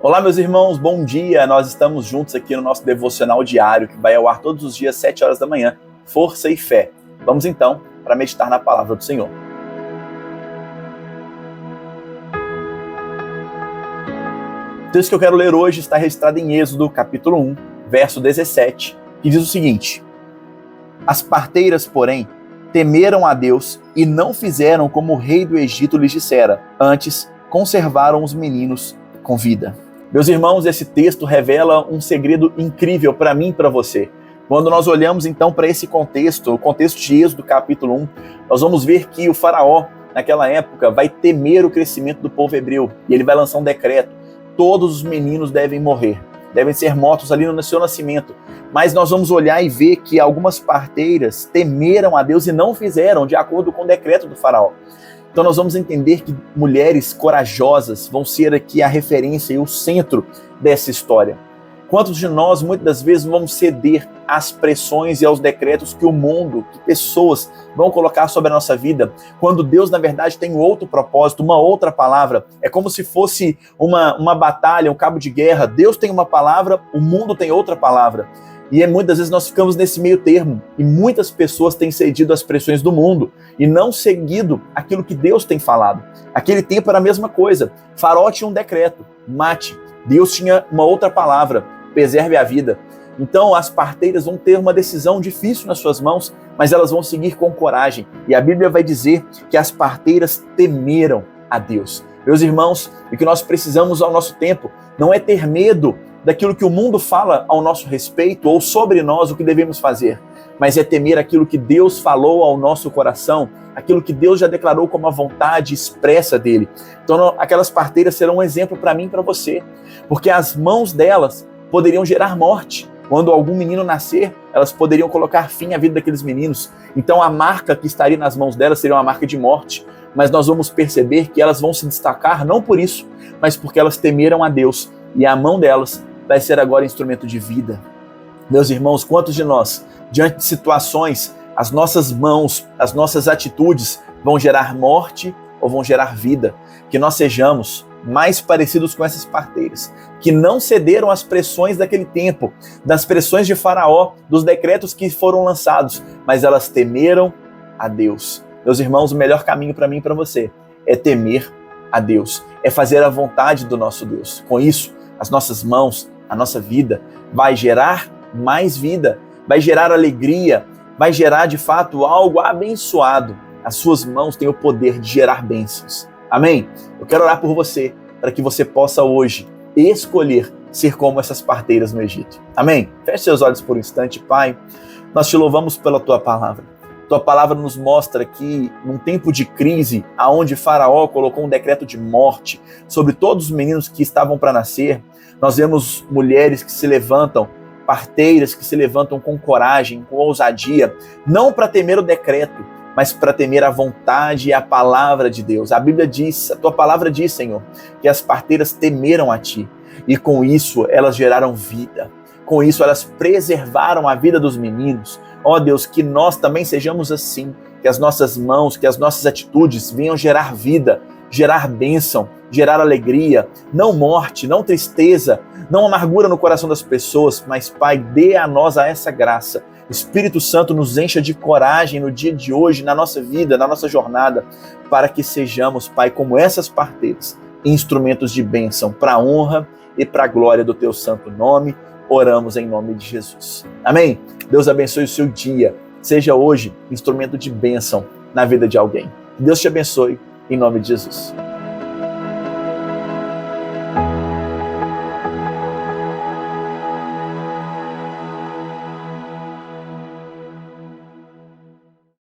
Olá, meus irmãos, bom dia! Nós estamos juntos aqui no nosso devocional diário, que vai ao ar todos os dias, 7 horas da manhã, Força e Fé. Vamos então para meditar na palavra do Senhor. O texto que eu quero ler hoje está registrado em Êxodo, capítulo 1, verso 17, que diz o seguinte: As parteiras, porém, temeram a Deus e não fizeram como o rei do Egito lhes dissera, antes conservaram os meninos com vida. Meus irmãos, esse texto revela um segredo incrível para mim e para você. Quando nós olhamos então para esse contexto, o contexto de Êxodo capítulo 1, nós vamos ver que o faraó, naquela época, vai temer o crescimento do povo hebreu e ele vai lançar um decreto: todos os meninos devem morrer, devem ser mortos ali no seu nascimento. Mas nós vamos olhar e ver que algumas parteiras temeram a Deus e não fizeram de acordo com o decreto do faraó. Então nós vamos entender que mulheres corajosas vão ser aqui a referência e o centro dessa história. Quantos de nós, muitas das vezes, vamos ceder às pressões e aos decretos que o mundo, que pessoas vão colocar sobre a nossa vida, quando Deus, na verdade, tem um outro propósito, uma outra palavra? É como se fosse uma batalha, um cabo de guerra. Deus tem uma palavra, o mundo tem outra palavra. E muitas vezes nós ficamos nesse meio termo. E muitas pessoas têm cedido às pressões do mundo e não seguido aquilo que Deus tem falado. Aquele tempo era a mesma coisa. Faraó tinha um decreto: mate. Deus tinha uma outra palavra: preserve a vida. Então as parteiras vão ter uma decisão difícil nas suas mãos, mas elas vão seguir com coragem. E a Bíblia vai dizer que as parteiras temeram a Deus. Meus irmãos, o que nós precisamos ao nosso tempo não é ter medo daquilo que o mundo fala ao nosso respeito ou sobre nós o que devemos fazer, mas é temer aquilo que Deus falou ao nosso coração, aquilo que Deus já declarou como a vontade expressa dele. Então aquelas parteiras serão um exemplo para mim e para você, porque as mãos delas poderiam gerar morte. Quando algum menino nascer, elas poderiam colocar fim à vida daqueles meninos. Então a marca que estaria nas mãos delas seria uma marca de morte. Mas nós vamos perceber que elas vão se destacar não por isso, mas porque elas temeram a Deus. E a mão delas vai ser agora instrumento de vida. Meus irmãos, quantos de nós, diante de situações, as nossas mãos, as nossas atitudes vão gerar morte ou vão gerar vida? Que nós sejamos mais parecidos com essas parteiras, que não cederam às pressões daquele tempo, das pressões de Faraó, dos decretos que foram lançados, mas elas temeram a Deus. Meus irmãos, o melhor caminho para mim e para você é temer a Deus, é fazer a vontade do nosso Deus. Com isso, as nossas mãos, a nossa vida vai gerar mais vida, vai gerar alegria, vai gerar de fato algo abençoado. As suas mãos têm o poder de gerar bênçãos. Amém? Eu quero orar por você, para que você possa hoje escolher ser como essas parteiras no Egito. Amém? Feche seus olhos por um instante, Pai. Nós te louvamos pela Tua palavra. Tua palavra nos mostra que num tempo de crise, aonde Faraó colocou um decreto de morte sobre todos os meninos que estavam para nascer, nós vemos mulheres que se levantam, parteiras que se levantam com coragem, com ousadia, não para temer o decreto, mas para temer a vontade e a palavra de Deus. A Bíblia diz, a Tua palavra diz, Senhor, que as parteiras temeram a Ti, e com isso elas geraram vida. Com isso elas preservaram a vida dos meninos. Ó Deus, que nós também sejamos assim, que as nossas mãos, que as nossas atitudes venham gerar vida, gerar bênção, gerar alegria, não morte, não tristeza, não amargura no coração das pessoas, mas, Pai, dê a nós essa graça. Espírito Santo, nos encha de coragem no dia de hoje, na nossa vida, na nossa jornada, para que sejamos, Pai, como essas parteiras, instrumentos de bênção para a honra e para a glória do Teu santo nome. Oramos em nome de Jesus. Amém? Deus abençoe o seu dia. Seja hoje instrumento de bênção na vida de alguém. Deus te abençoe em nome de Jesus.